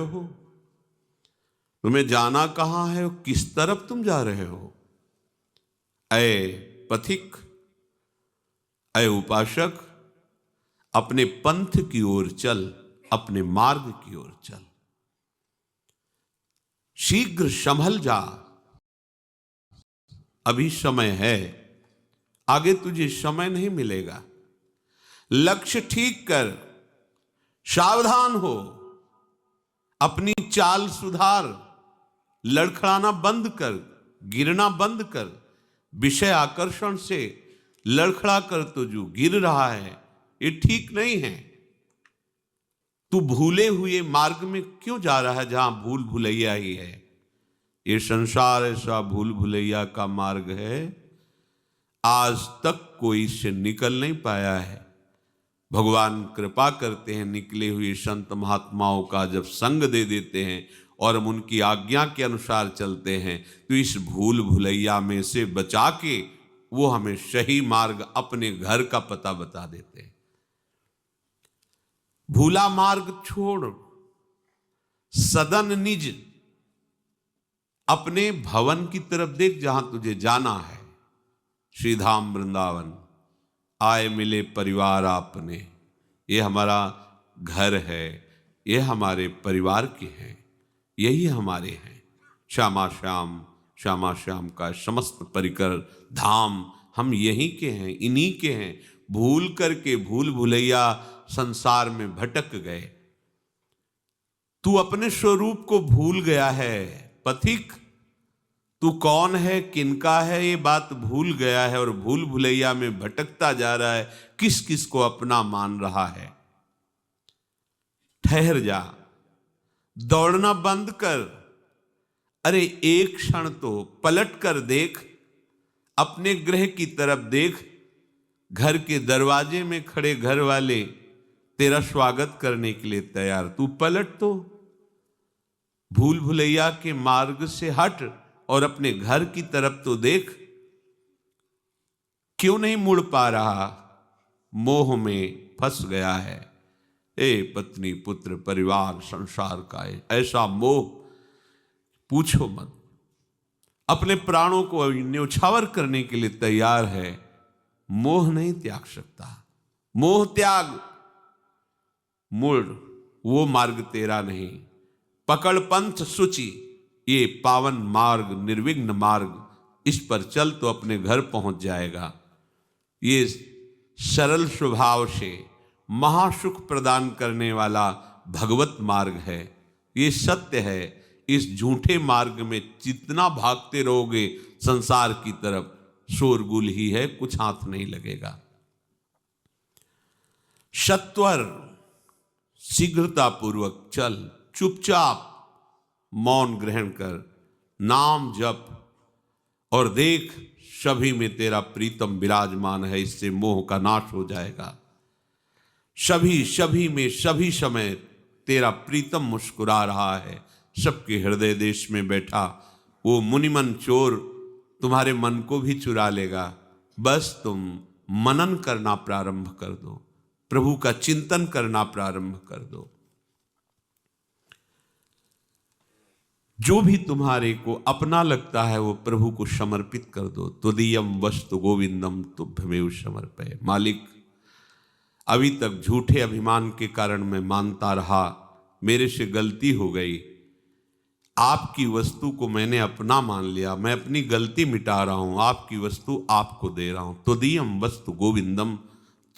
हो? तुम्हें जाना कहां है? किस तरफ तुम जा रहे हो? ऐ पथिक, ऐ उपासक, अपने पंथ की ओर चल, अपने मार्ग की ओर चल, शीघ्र संभल जा, अभी समय है, आगे तुझे समय नहीं मिलेगा। लक्ष्य ठीक कर, सावधान हो, अपनी चाल सुधार, लड़खड़ाना बंद कर, गिरना बंद कर। विषय आकर्षण से लड़खड़ा कर तो जो गिर रहा है ये ठीक नहीं है। तू भूले हुए मार्ग में क्यों जा रहा है जहां भूल भुलैया ही है? ये संसार ऐसा भूल भुलैया का मार्ग है, आज तक कोई इससे निकल नहीं पाया है। भगवान कृपा करते हैं, निकले हुए संत महात्माओं का जब संग दे देते हैं और हम उनकी आज्ञा के अनुसार चलते हैं तो इस भूल भुलैया में से बचा के वो हमें सही मार्ग, अपने घर का पता बता देते हैं। भूला मार्ग छोड़, सदन निज, अपने भवन की तरफ देख जहां तुझे जाना है। श्रीधाम वृंदावन आए मिले परिवार आपने, ये हमारा घर है, ये हमारे परिवार के हैं, यही हमारे हैं। श्यामा श्याम, श्यामा श्याम का समस्त परिकर धाम हम यहीं के हैं, इन्हीं के हैं। भूल करके भूल भुलैया संसार में भटक गए। तू अपने स्वरूप को भूल गया है पथिक, तू कौन है, किनका है, ये बात भूल गया है और भूल भुलैया में भटकता जा रहा है। किस किस को अपना मान रहा है? ठहर जा, दौड़ना बंद कर। अरे एक क्षण तो पलट कर देख, अपने गृह की तरफ देख। घर के दरवाजे में खड़े घर वाले तेरा स्वागत करने के लिए तैयार, तू पलट तो, भूल भुलैया के मार्ग से हट और अपने घर की तरफ तो देख। क्यों नहीं मुड़ पा रहा? मोह में फंस गया है। ए पत्नी पुत्र परिवार संसार का ऐसा मोह पूछो मत। अपने प्राणों को न्यौछावर करने के लिए तैयार है, मोह नहीं त्याग सकता। मोह त्याग, मुड़, वो मार्ग तेरा नहीं। पकड़ पंथ सूची, ये पावन मार्ग, निर्विघ्न मार्ग, इस पर चल तो अपने घर पहुंच जाएगा। ये सरल स्वभाव से महासुख प्रदान करने वाला भगवत मार्ग है। ये सत्य है। इस झूठे मार्ग में जितना भागते रहोगे संसार की तरफ, शोरगुल ही है, कुछ हाथ नहीं लगेगा। सत्वर, शीघ्रता पूर्वक चल, चुपचाप मौन ग्रहण कर, नाम जप और देख सभी में तेरा प्रीतम विराजमान है। इससे मोह का नाश हो जाएगा। सभी में सभी समय तेरा प्रीतम मुस्कुरा रहा है। सबके हृदय देश में बैठा वो मुनिमन चोर तुम्हारे मन को भी चुरा लेगा। बस तुम मनन करना प्रारंभ कर दो, प्रभु का चिंतन करना प्रारंभ कर दो। जो भी तुम्हारे को अपना लगता है वो प्रभु को समर्पित कर दो। तुदीयम वस्तु गोविंदम तुभ्यमेव समर्पय। मालिक, अभी तक झूठे अभिमान के कारण मैं मानता रहा, मेरे से गलती हो गई। आपकी वस्तु को मैंने अपना मान लिया, मैं अपनी गलती मिटा रहा हूं, आपकी वस्तु आपको दे रहा हूं। तुदीयम वस्तु गोविंदम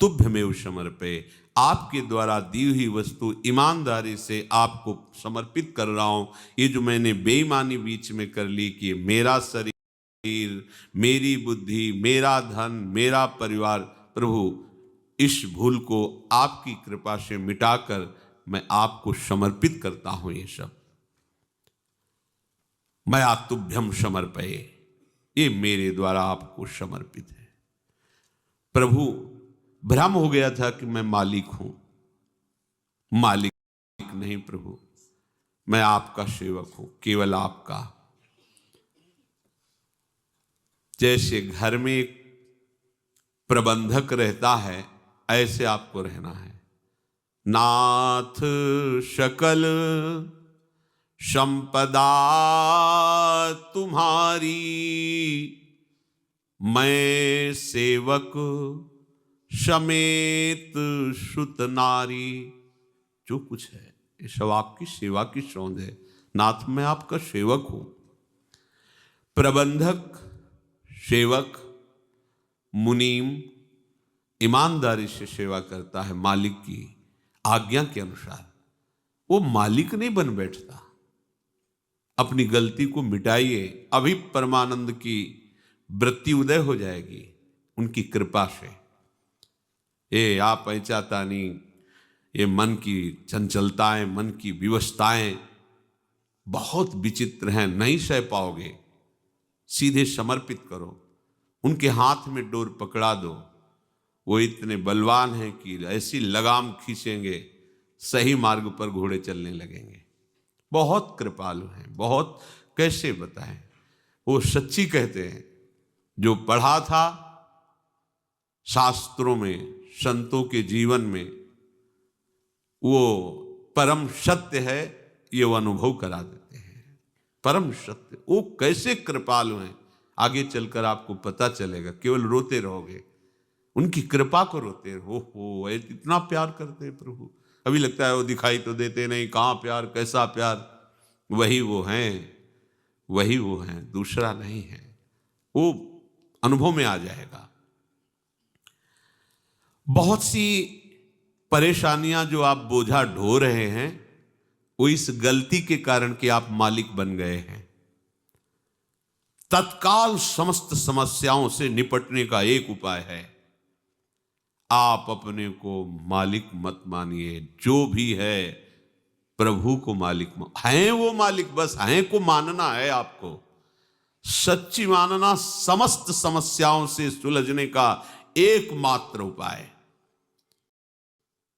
तुभ्यमेव समर्पय। आपके द्वारा दी हुई वस्तु ईमानदारी से आपको समर्पित कर रहा हूं। ये जो मैंने बेईमानी बीच में कर ली कि मेरा शरीर, मेरी बुद्धि, मेरा धन, मेरा परिवार, प्रभु इस भूल को आपकी कृपा से मिटाकर मैं आपको समर्पित करता हूं। ये सब मैं तुभ्यम समर्पये, ये मेरे द्वारा आपको समर्पित है। प्रभु, भ्रम हो गया था कि मैं मालिक हूं। मालिक नहीं प्रभु, मैं आपका सेवक हूं, केवल आपका। जैसे घर में एक प्रबंधक रहता है, ऐसे आपको रहना है। नाथ सकल संपदा तुम्हारी, मैं सेवक समेत सुत नारी। जो कुछ है ये सब आपकी सेवा की सौंध है। नाथ मैं आपका सेवक हूं। प्रबंधक, सेवक, मुनीम ईमानदारी से सेवा करता है मालिक की आज्ञा के अनुसार। वो मालिक नहीं बन बैठता। अपनी गलती को मिटाइए, अभी परमानंद की वृत्ति उदय हो जाएगी उनकी कृपा से। ये आप ऐचाता नहीं, ये मन की चंचलताएं, मन की विवशताएं बहुत विचित्र हैं, नहीं सह पाओगे। सीधे समर्पित करो, उनके हाथ में डोर पकड़ा दो। वो इतने बलवान हैं कि ऐसी लगाम खींचेंगे, सही मार्ग पर घोड़े चलने लगेंगे। बहुत कृपालु हैं, बहुत, कैसे बताएं। वो सच्ची कहते हैं, जो पढ़ा था शास्त्रों में, संतों के जीवन में, वो परम सत्य है, ये वो अनुभव करा देते हैं। परम सत्य, वो कैसे कृपालु हैं, आगे चलकर आपको पता चलेगा। केवल रोते रहोगे, उनकी कृपा को रोते हो इतना प्यार करते हैं प्रभु। अभी लगता है वो दिखाई तो देते नहीं, कहाँ प्यार, कैसा प्यार। वही वो हैं, वही वो हैं, दूसरा नहीं है। वो अनुभव में आ जाएगा। बहुत सी परेशानियां जो आप बोझा ढो रहे हैं, वो इस गलती के कारण कि आप मालिक बन गए हैं। तत्काल समस्त समस्याओं से निपटने का एक उपाय है, आप अपने को मालिक मत मानिए। जो भी है प्रभु को मालिक हैं, वो मालिक बस हैं को मानना है आपको। सच्ची मानना समस्त समस्याओं से सुलझने का एकमात्र उपाय।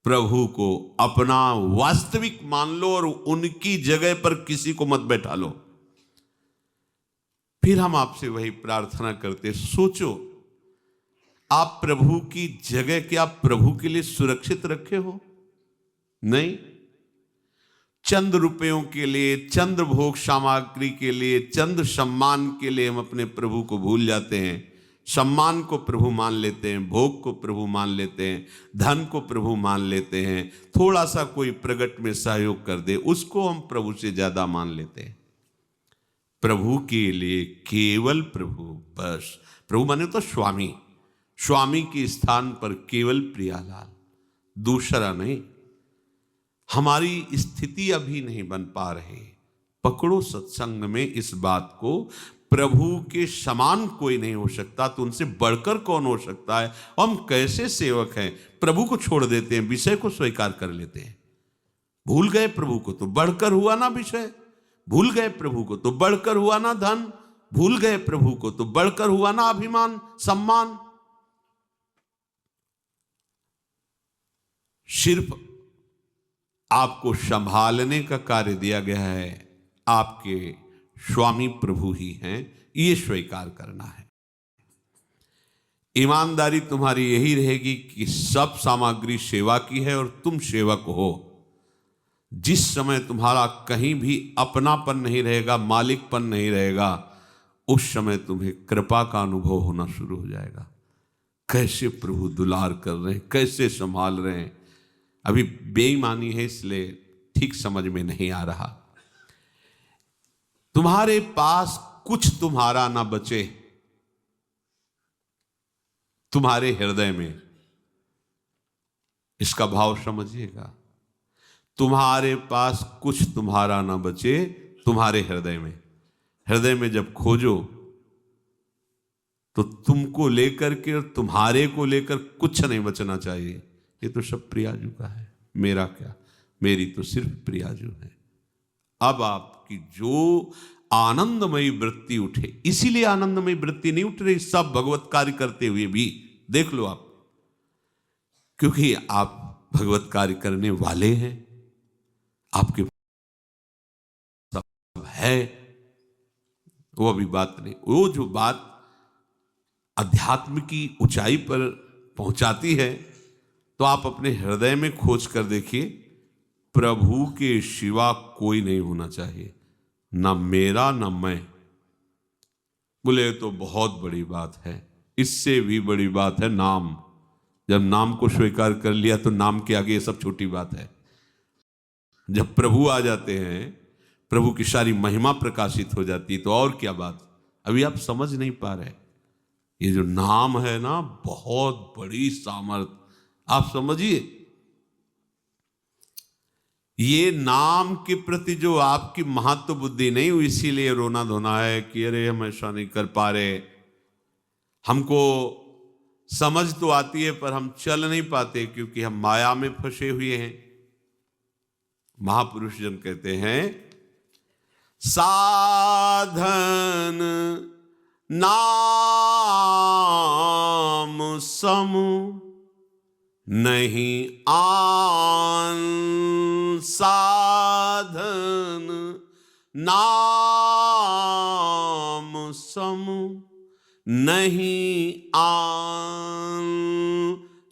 प्रभु को अपना वास्तविक मान लो और उनकी जगह पर किसी को मत बैठा लो। फिर हम आपसे वही प्रार्थना करते, सोचो आप प्रभु की जगह क्या प्रभु के लिए सुरक्षित रखे हो? नहीं। चंद रुपयों के लिए, चंद भोग सामग्री के लिए, चंद सम्मान के लिए हम अपने प्रभु को भूल जाते हैं। सम्मान को प्रभु मान लेते हैं, भोग को प्रभु मान लेते हैं, धन को प्रभु मान लेते हैं। थोड़ा सा कोई प्रगट में सहयोग कर दे, उसको हम प्रभु से ज्यादा मान लेते हैं। प्रभु के लिए केवल प्रभु, बस। प्रभु माने तो स्वामी, स्वामी के स्थान पर केवल प्रियालाल, दूसरा नहीं। हमारी स्थिति अभी नहीं बन पा रही। पकड़ो सत्संग में इस बात को, प्रभु के समान कोई नहीं हो सकता, तो उनसे बढ़कर कौन हो सकता है? हम कैसे सेवक हैं, प्रभु को छोड़ देते हैं, विषय को स्वीकार कर लेते हैं। भूल गए प्रभु को तो बढ़कर हुआ ना विषय, भूल गए प्रभु को तो बढ़कर हुआ ना धन, भूल गए प्रभु को तो बढ़कर हुआ ना अभिमान, सम्मान। सिर्फ आपको संभालने का कार्य दिया गया है, आपके स्वामी प्रभु ही हैं, ये स्वीकार करना है। ईमानदारी तुम्हारी यही रहेगी कि सब सामग्री सेवा की है और तुम सेवक हो। जिस समय तुम्हारा कहीं भी अपनापन नहीं रहेगा, मालिकपन नहीं रहेगा, उस समय तुम्हें कृपा का अनुभव होना शुरू हो जाएगा। कैसे प्रभु दुलार कर रहे हैं, कैसे संभाल रहे हैं। अभी बेईमानी है इसलिए ठीक समझ में नहीं आ रहा। तुम्हारे पास कुछ तुम्हारा ना बचे तुम्हारे हृदय में, इसका भाव समझिएगा। तुम्हारे पास कुछ तुम्हारा ना बचे तुम्हारे हृदय में। हृदय में जब खोजो तो तुमको लेकर के और तुम्हारे को लेकर कुछ नहीं बचना चाहिए। ये तो सब प्रियाजू का है, मेरा क्या, मेरी तो सिर्फ प्रियाजू है। अब आपकी जो आनंदमयी वृत्ति उठे, इसीलिए आनंदमयी वृत्ति नहीं उठ रही सब भगवत कार्य करते हुए भी, देख लो आप, क्योंकि आप भगवत कार्य करने वाले हैं, आपके सब है। वो अभी बात नहीं, वो जो बात अध्यात्म की ऊंचाई पर पहुंचाती है, तो आप अपने हृदय में खोज कर देखिए, प्रभु के सिवा कोई नहीं होना चाहिए, ना मेरा ना मैं। बोले तो बहुत बड़ी बात है। इससे भी बड़ी बात है नाम। जब नाम को स्वीकार कर लिया तो नाम के आगे ये सब छोटी बात है। जब प्रभु आ जाते हैं, प्रभु की सारी महिमा प्रकाशित हो जाती है, तो और क्या बात। अभी आप समझ नहीं पा रहे, ये जो नाम है ना, बहुत बड़ी सामर्थ। आप समझिए, ये नाम के प्रति जो आपकी महत्व बुद्धि नहीं हुई, इसीलिए रोना धोना है कि अरे हम ऐसा नहीं कर पा रहे। हमको समझ तो आती है पर हम चल नहीं पाते, क्योंकि हम माया में फंसे हुए हैं। महापुरुष जन कहते हैं, साधन नाम सम नहीं आन, साधन नाम सम नहीं आन।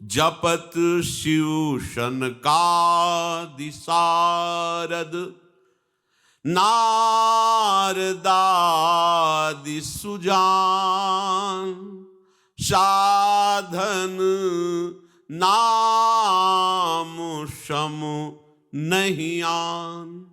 जपत शिव शनकादि सारद, नारदादि सुजान। साधन नाम सम नहीं आन।